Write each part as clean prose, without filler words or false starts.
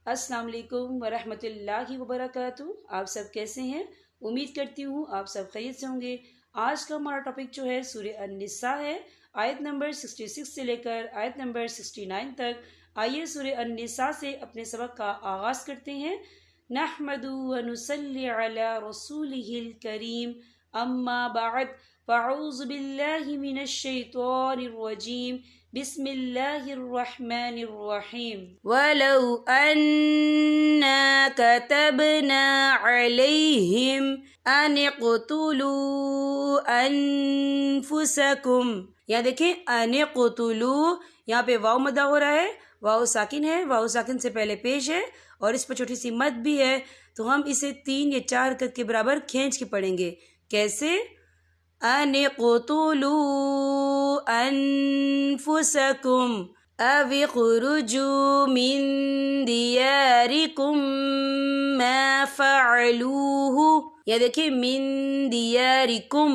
السلام علیکم ورحمۃ اللہ وبرکاتہ۔ آپ سب کیسے ہیں؟ امید کرتی ہوں آپ سب خیریت سے ہوں گے۔ آج کا ہمارا ٹاپک جو ہے سورہ النساء ہے، آیت نمبر 66 سے لے کر آیت نمبر 69 تک۔ آئیے سورہ النساء سے اپنے سبق کا آغاز کرتے ہیں۔ نحمد و نصلی علی رسولہ الکریم، اما بعد فاعوذ باللہ من الشیطان الرجیم، بسم اللہ الرحمن الرحیم۔ وَلَوْ أَنَّا كَتَبْنَا عَلَيْهِمْ أَنِ اقْتُلُوا أَنفُسَكُمْ، یہاں دیکھیں أَنِ اقْتُلُوا، یہاں پہ واو مدہ ہو رہا ہے، واو ساکن ہے، واو ساکن سے پہلے پیش ہے اور اس پر چھوٹی سی مد بھی ہے، تو ہم اسے 3 یا 4 حرکت کے برابر کھینچ کے پڑھیں گے۔ کیسے؟ أَنِ اقْتُلُوا أَنفُسَكُمْ أَوِ اخْرُجُوا مِن دِيَارِكُمْ مَا فَعَلُوهُ، یا دیکھیں من دیارکم،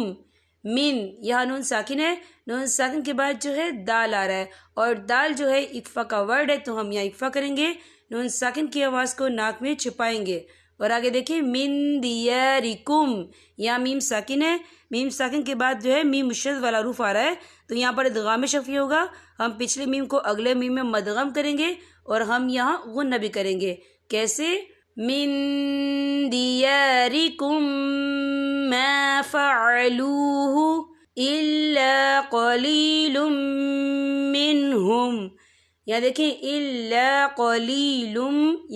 من، یہاں نون ساکن ہے، نون ساکن کے بعد جو ہے دال آ رہا ہے اور دال جو ہے اکفا کا ورڈ ہے، تو ہم یہاں اکفا کریں گے، نون ساکن کی آواز کو ناک میں چھپائیں گے۔ اور آگے دیکھیں من دیارکم، یہاں میم ساکن ہے، میم ساکن کے بعد جو ہے میم مشدد والا حروف آ رہا ہے، تو یہاں پر ادغام شفوی ہوگا، ہم پچھلے میم کو اگلے میم میں مدغم کریں گے اور ہم یہاں غنہ بھی کریں گے۔ کیسے؟ من دیارکم ما فعلوه الا قلیل منہم، یہاں دیکھیں الا قلیل،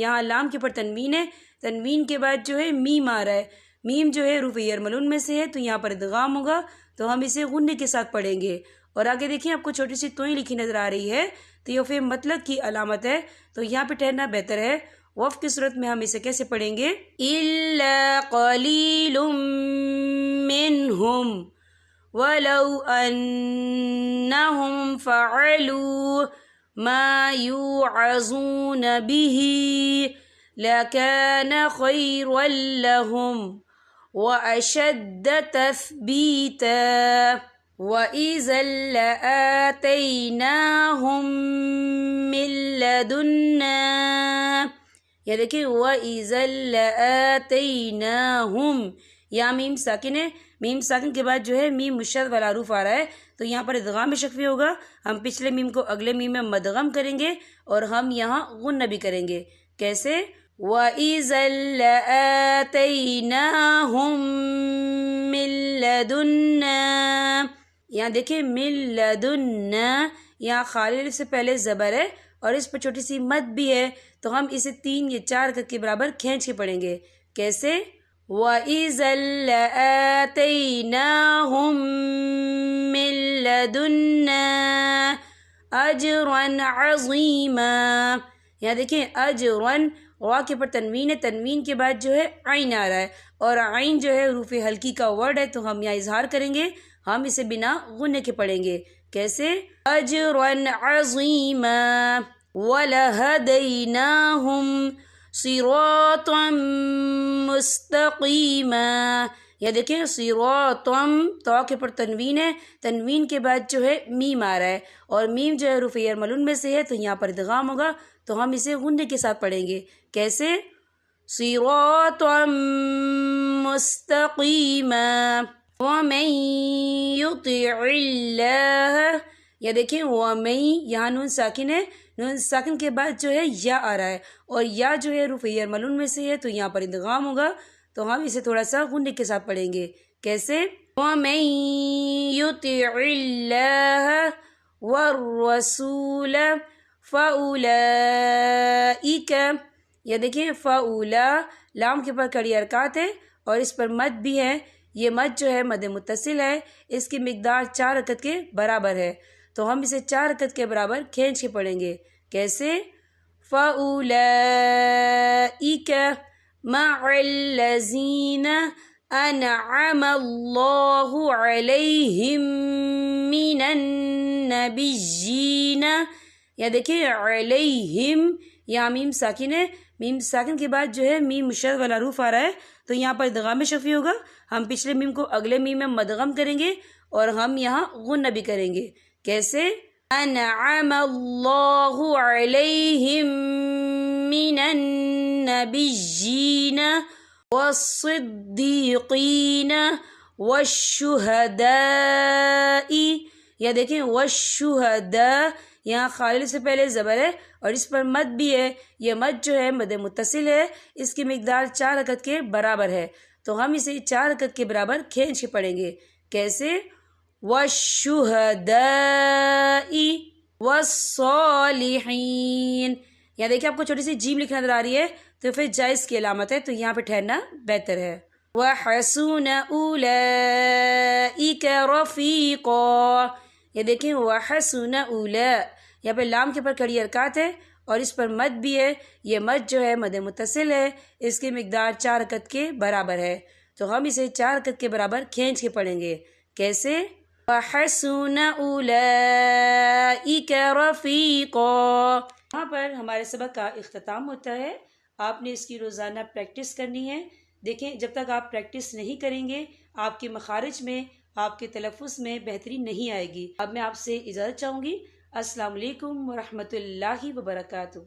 یہاں لام کے پر تنوین ہے، تنوین کے بعد جو ہے میم آ رہا ہے، میم جو ہے حروف یرملون میں سے ہے، تو یہاں پر ادغام ہوگا، تو ہم اسے غنے کے ساتھ پڑھیں گے۔ اور آگے دیکھیں آپ کو چھوٹی سی توئیں لکھی نظر آ رہی ہے، تو یہ فعل مطلق کی علامت ہے، تو یہاں پہ ٹھہرنا بہتر ہے۔ وقف کی صورت میں ہم اسے کیسے پڑھیں گے؟ الا قلیل منہم ولو انہم فعلوا ما یوعظون به لکان خیرا لہم واشد تثبیتا وَإِذًا لَآتَيْنَاهُمْ مِن لَّدُنَّا، یہ دیکھیں وَإِذًا لَآتَيْنَاهُمْ، یہاں میم ساکن ہے، میم ساکن کے بعد جو ہے میم مشدد والا حروف آ رہا ہے، تو یہاں پر ادغام شفوی ہوگا، ہم پچھلے میم کو اگلے میم میں مدغم کریں گے اور ہم یہاں غنہ بھی کریں گے۔ کیسے؟ وَإِذًا لَآتَيْنَاهُمْ مِن لَّدُنَّا، یہاں دیکھیں من لدنا، یہاں خالی الف سے پہلے زبر ہے اور اس پر چھوٹی سی مد بھی ہے، تو ہم اسے 3 یا 4 حرکت کے برابر کھینچ کے پڑھیں گے۔ کیسے؟ وَإِذًا لَآتَيْنَاهُمْ مِن لَّدُنَّا أَجْرًا عَظِيمًا، یہاں دیکھیں اجرن، وا کے پر تنوین ہے، تنوین کے بعد جو ہے عین آ رہا ہے اور عین جو ہے حروف ہلکی کا ورڈ ہے، تو ہم یہاں اظہار کریں گے، ہم اسے بنا غنہ کے پڑھیں گے۔ کیسے؟ اجرا عظیما وَلَهَدَيْنَاهُمْ صِرَاطًا مُسْتَقِيمًا، یہ دیکھیں صِرَاطًا، تو کے پر تنوین ہے، تنوین کے بعد جو ہے میم آ رہا ہے اور میم جو ہے حروف یرملون میں سے ہے، تو یہاں پر ادغام ہوگا، تو ہم اسے غنہ کے ساتھ پڑھیں گے۔ کیسے؟ صِرَاطًا مُسْتَقِيمًا وَمَن يُطِعِ اللَّهَ، یا دیکھیں وَمَن، یہاں نون ساکن ہے، نون ساکن کے بعد جو ہے یا آ رہا ہے اور یا جو ہے حروف یرملون میں سے ہے، تو یہاں پر ادغام ہوگا، تو ہم اسے تھوڑا سا غنہ کے ساتھ پڑھیں گے۔ کیسے؟ وَمَن يُطِعِ اللَّهَ وَالرَّسُولَ فَأُولَئِكَ، یا دیکھیں فَأُولَا، لام کے پر کڑی حرکات ہے اور اس پر مد بھی ہے، یہ مد جو ہے مد متصل ہے، اس کی مقدار 4 حرکت کے برابر ہے، تو ہم اسے 4 حرکت کے برابر کھینچ کے پڑھیں گے۔ کیسے؟ فَأُولَئِكَ مَعَ الَّذِينَ أَنْعَمَ اللَّهُ عَلَيْهِمْ مِنَ النَّبِيِّينَ، یا دیکھیں علیہم، یہاں میم ساکن ہے، میم ساکن کے بعد جو ہے میم مشدد والا حروف آ رہا ہے، تو یہاں پر ادغام شفوی ہوگا، ہم پچھلے میم کو اگلے میم میں مدغم کریں گے اور ہم یہاں غنہ بھی کریں گے۔ کیسے؟ انعم اللہ علیہم من النبيين والصديقين والشهداء. یا دیکھیں والشہداء، یہاں خالد سے پہلے زبر ہے اور اس پر مد بھی ہے. یہ مد جو ہے مد متصل ہے، اس کی مقدار 4 حرکت کے برابر ہے، تو ہم اسے 4 حرکت کے برابر کھینچ کے پڑھیں گے. کیسے؟ والشہداء والصالحین. یہاں دیکھیں آپ کو چھوٹی سی جیم لکھنا نظر آ رہی ہے، تو پھر جائز کی علامت ہے، تو یہاں پہ ٹھہرنا بہتر ہے. وَحَسُنَ أُولَئِكَ رَفِيقًا. یہ دیکھیں وَحَسُنَ أُولَئِكَ، یہاں پہ لام کے پر کڑی حرکات ہے اور اس پر مد بھی ہے. یہ مد جو ہے مد متصل ہے، اس کی مقدار 4 حرکت کے برابر ہے، تو ہم اسے 4 حرکت کے برابر کھینچ کے پڑھیں گے. کیسے؟ وَحَسُنَ أُولَئِكَ رَفِيقًا. یہاں پر ہمارے سبق کا اختتام ہوتا ہے. آپ نے اس کی روزانہ پریکٹس کرنی ہے. دیکھیں جب تک آپ پریکٹس نہیں کریں گے آپ کے مخارج میں، آپ کے تلفظ میں بہتری نہیں آئے گی. اب میں آپ سے اجازت چاہوں گی. السلام علیکم ورحمۃ اللہ وبرکاتہ.